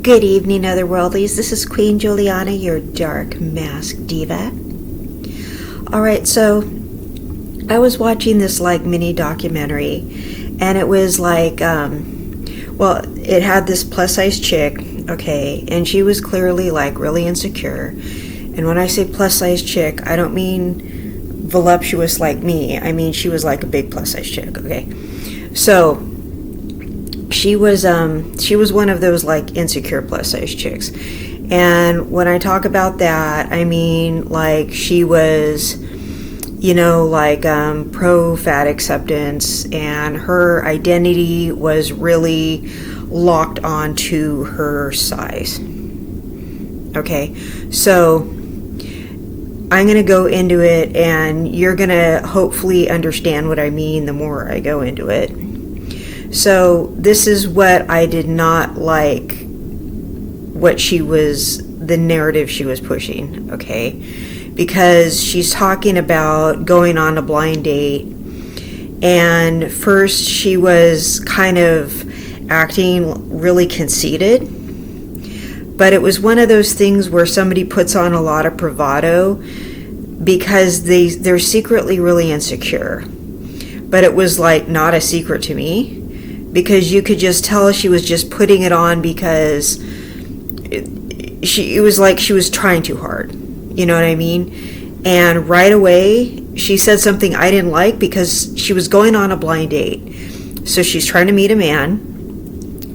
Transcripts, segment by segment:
Good evening, Otherworldlies. This is Queen Juliana, your dark mask diva. Alright, so I was watching this mini documentary, and it was it had this plus size chick, okay, and she was clearly really insecure. And when I say plus size chick, I don't mean voluptuous like me. I mean she was like a big plus size chick, okay. So she was one of those insecure plus size chicks. And when I talk about that, I mean she was pro fat acceptance, and her identity was really locked onto her size. Okay, so I'm going to go into it, and you're going to hopefully understand what I mean the more I go into it. So this is what I did not like, the narrative she was pushing, okay? Because she's talking about going on a blind date, and first she was kind of acting really conceited, but it was one of those things where somebody puts on a lot of bravado because they're secretly really insecure. But it was not a secret to me, because you could just tell she was just putting it on because it was like she was trying too hard. You know what I mean? And right away, she said something I didn't like, because she was going on a blind date. So she's trying to meet a man.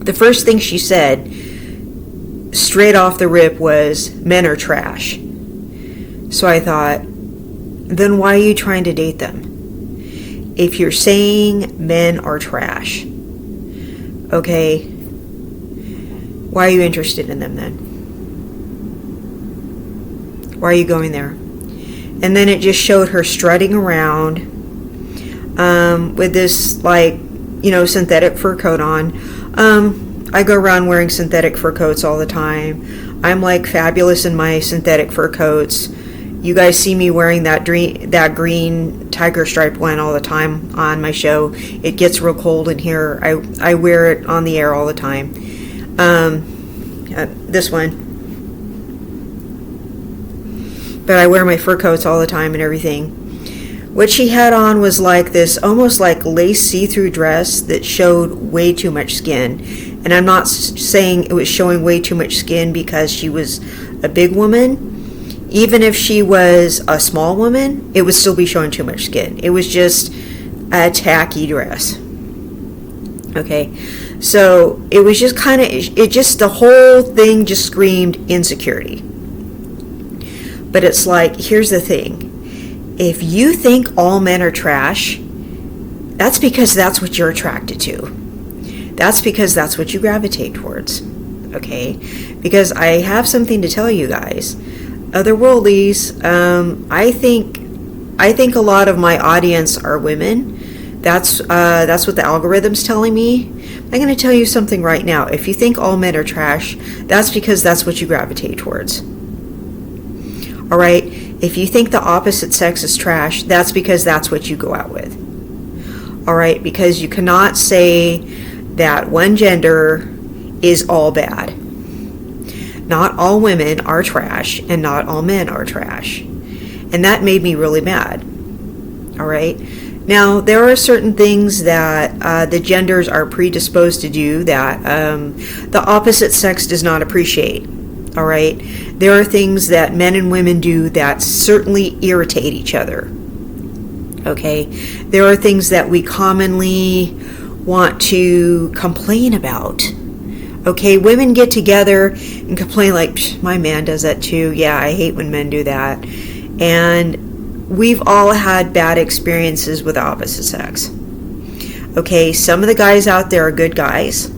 The first thing she said, straight off the rip, was, "Men are trash." So I thought, then why are you trying to date them? If you're saying men are trash, okay, why are you interested in them then? Why are you going there? And then it just showed her strutting around with this synthetic fur coat on. I go around wearing synthetic fur coats all the time. I'm fabulous in my synthetic fur coats. You guys see me wearing that green tiger striped one all the time on my show. It gets real cold in here. I wear it on the air all the time. This one. But I wear my fur coats all the time and everything. What she had on was this almost lace see-through dress that showed way too much skin. And I'm not saying it was showing way too much skin because she was a big woman. Even if she was a small woman, it would still be showing too much skin. It was just a tacky dress. Okay, so it was just the whole thing just screamed insecurity. But it's here's the thing. If you think all men are trash, that's because that's what you're attracted to. That's because that's what you gravitate towards. Okay? Because I have something to tell you guys. Otherworldlies, I think a lot of my audience are women. That's what the algorithm's telling me. I'm going to tell you something right now. If you think all men are trash, that's because that's what you gravitate towards. All right? If you think the opposite sex is trash, that's because that's what you go out with. All right? Because you cannot say that one gender is all bad. Not all women are trash, and not all men are trash. And that made me really mad. All right? Now, there are certain things that the genders are predisposed to do that the opposite sex does not appreciate. All right? There are things that men and women do that certainly irritate each other. Okay? There are things that we commonly want to complain about. Okay, women get together and complain my man does that too. Yeah, I hate when men do that. And we've all had bad experiences with the opposite sex. Okay, some of the guys out there are good guys.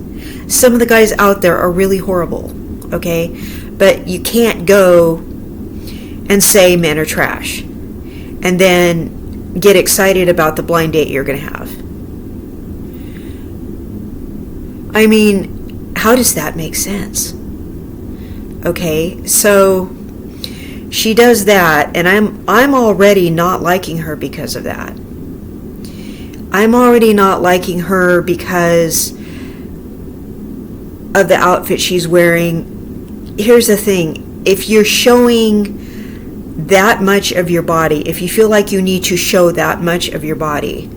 Some of the guys out there are really horrible. Okay, but you can't go and say men are trash and then get excited about the blind date you're going to have. I mean, how does that make sense? Okay, so she does that, and I'm already not liking her because of that. I'm already not liking her because of the outfit she's wearing. Here's the thing. If you're showing that much of your body, if you feel like you need to show that much of your body,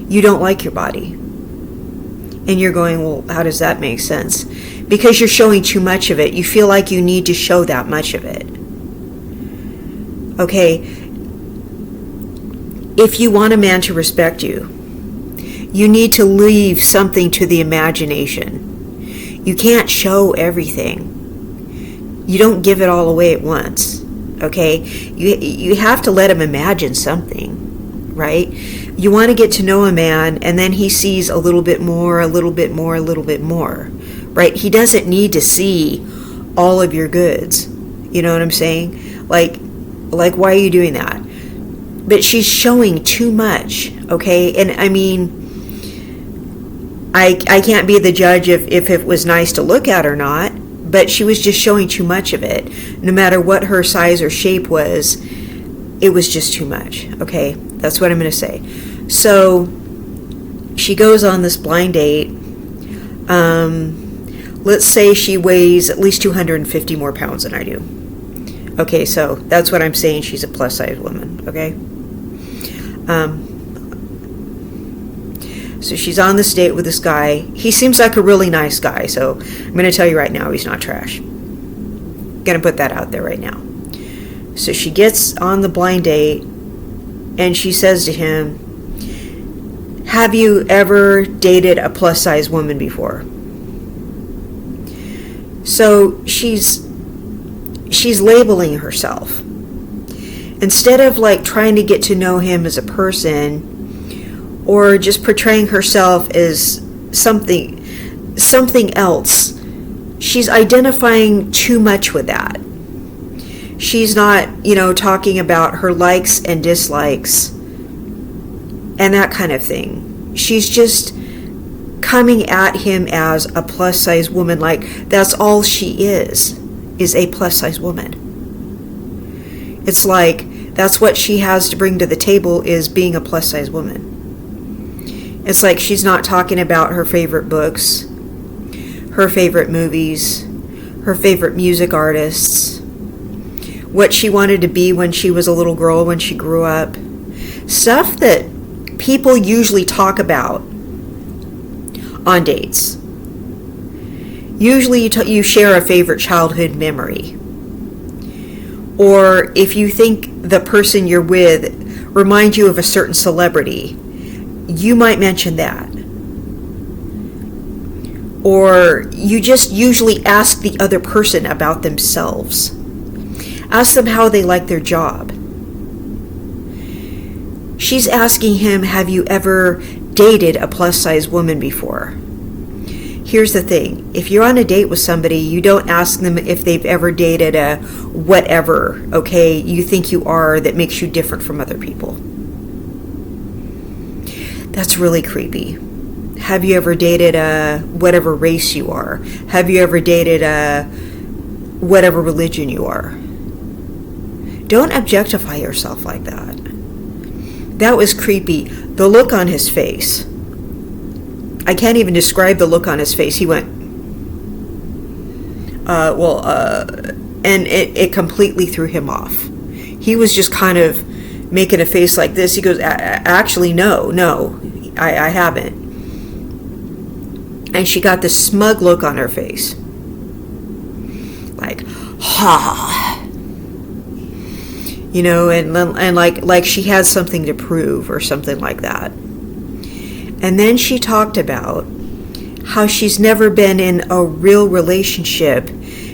you don't like your body. And you're going, well, how does that make sense? Because you're showing too much of it. You feel like you need to show that much of it. Okay? If you want a man to respect you, you need to leave something to the imagination. You can't show everything. You don't give it all away at once. Okay? You have to let him imagine something, right? You want to get to know a man, and then he sees a little bit more, a little bit more, a little bit more, right? He doesn't need to see all of your goods. You know what I'm saying? Like, why are you doing that? But she's showing too much, okay? And I mean, I can't be the judge if it was nice to look at or not, but she was just showing too much of it. No matter what her size or shape was, it was just too much, okay? That's what I'm going to say. So she goes on this blind date. Let's say she weighs at least 250 more pounds than I do. Okay, so that's what I'm saying. She's a plus size woman, okay? So she's on this date with this guy. He seems like a really nice guy, so I'm going to tell you right now, he's not trash. I'm going to put that out there right now. So she gets on the blind date, and she says to him, have you ever dated a plus size woman before? So she's labeling herself. Instead of like trying to get to know him as a person, or just portraying herself as something else, she's identifying too much with that. She's not, talking about her likes and dislikes and that kind of thing. She's just coming at him as a plus size woman, like that's all she is a plus size woman. It's like that's what she has to bring to the table, is being a plus size woman. It's like she's not talking about her favorite books, her favorite movies, her favorite music artists, what she wanted to be when she was a little girl, when she grew up. Stuff that people usually talk about on dates. Usually you share a favorite childhood memory. Or if you think the person you're with reminds you of a certain celebrity, you might mention that. Or you just usually ask the other person about themselves. Ask them how they like their job. She's asking him, have you ever dated a plus size woman before? Here's the thing. If you're on a date with somebody, you don't ask them if they've ever dated a whatever, okay, you think you are that makes you different from other people. That's really creepy. Have you ever dated a whatever race you are? Have you ever dated a whatever religion you are? Don't objectify yourself like that. That was creepy. The look on his face. I can't even describe the look on his face. He went, and it completely threw him off. He was just kind of making a face like this. He goes, actually, no, I haven't. And she got this smug look on her face. Like, ha. And like she had something to prove or something like that. And then she talked about how she's never been in a real relationship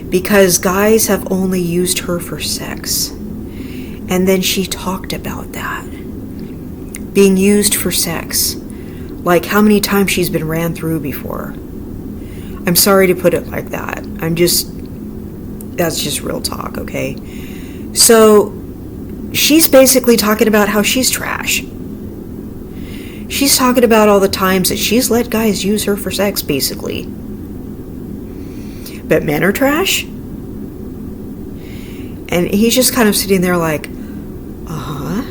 because guys have only used her for sex. And then she talked about that. Being used for sex. Like how many times she's been ran through before. I'm sorry to put it like that. That's just real talk, okay? So she's basically talking about how she's trash. She's talking about all the times that she's let guys use her for sex, basically. But men are trash? And he's just kind of sitting there like, uh-huh.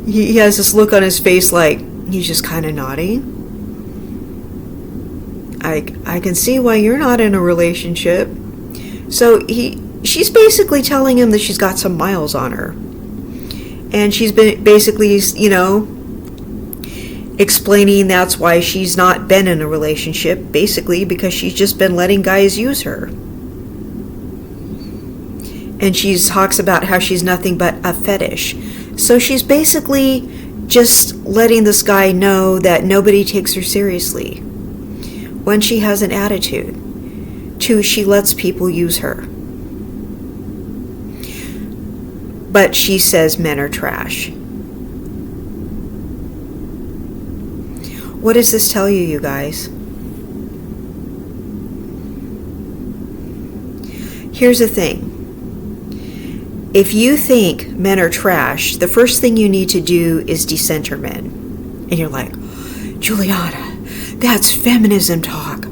He has this look on his face like he's just kind of nodding. I can see why you're not in a relationship. So she's basically telling him that she's got some miles on her. And she's been basically, explaining that's why she's not been in a relationship, basically because she's just been letting guys use her. And she talks about how she's nothing but a fetish. So she's basically just letting this guy know that nobody takes her seriously. One, she has an attitude. Two, she lets people use her. But she says men are trash. What does this tell you, you guys? Here's the thing. If you think men are trash, the first thing you need to do is decenter men. And you're like, Juliana, that's feminism talk.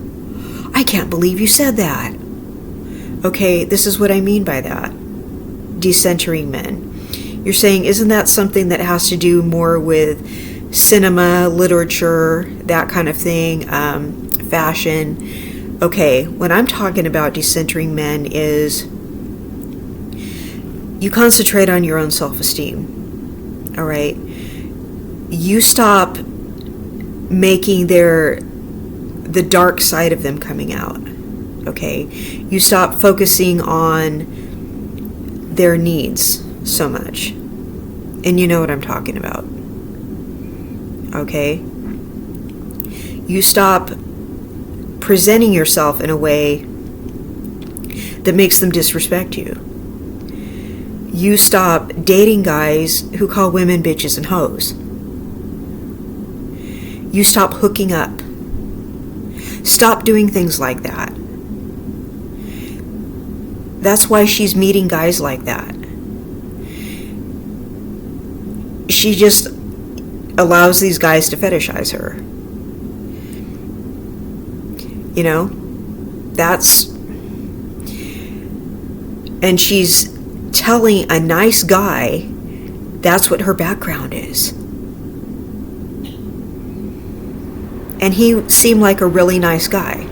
I can't believe you said that. Okay, this is what I mean by that. Decentering men. You're saying, isn't that something that has to do more with cinema, literature, that kind of thing, fashion? Okay, what I'm talking about decentering men is you concentrate on your own self-esteem. All right? You stop making the dark side of them coming out. Okay? You stop focusing on their needs so much. And you know what I'm talking about. Okay? You stop presenting yourself in a way that makes them disrespect you. You stop dating guys who call women bitches and hoes. You stop hooking up. Stop doing things like that. That's why she's meeting guys like that. She just allows these guys to fetishize her. And she's telling a nice guy that's what her background is. And he seemed like a really nice guy.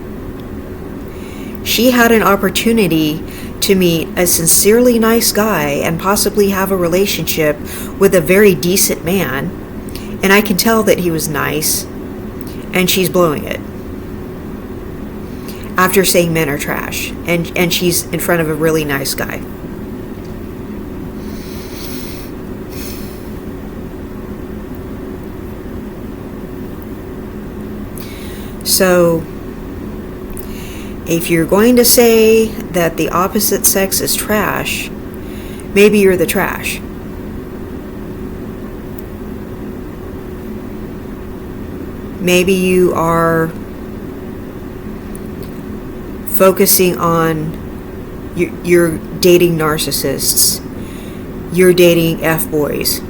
She had an opportunity to meet a sincerely nice guy and possibly have a relationship with a very decent man. And I can tell that he was nice, and she's blowing it. After saying men are trash, and she's in front of a really nice guy. So, if you're going to say that the opposite sex is trash, maybe you're the trash. Maybe you are focusing on, you're dating narcissists. You're dating F-boys.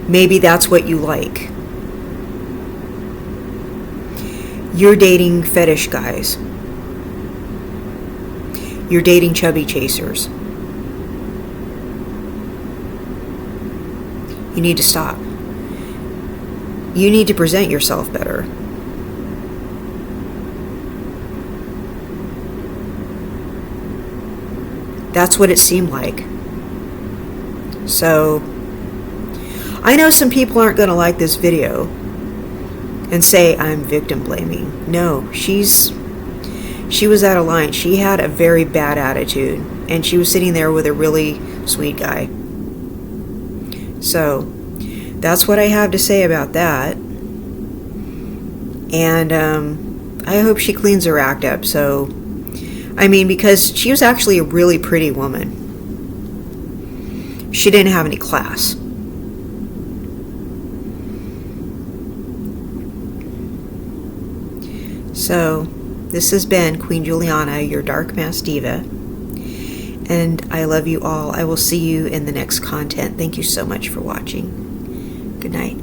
Maybe that's what you like. You're dating fetish guys. You're dating chubby chasers. You need to stop. You need to present yourself better. That's what it seemed like. So, I know some people aren't going to like this video and say I'm victim blaming. No, she was out of line. She had a very bad attitude, and she was sitting there with a really sweet guy. So, that's what I have to say about that. And I hope she cleans her act up. So, because she was actually a really pretty woman. She didn't have any class. So, this has been Queen Juliana, your Dark Mass Diva. And I love you all. I will see you in the next content. Thank you so much for watching. Good night.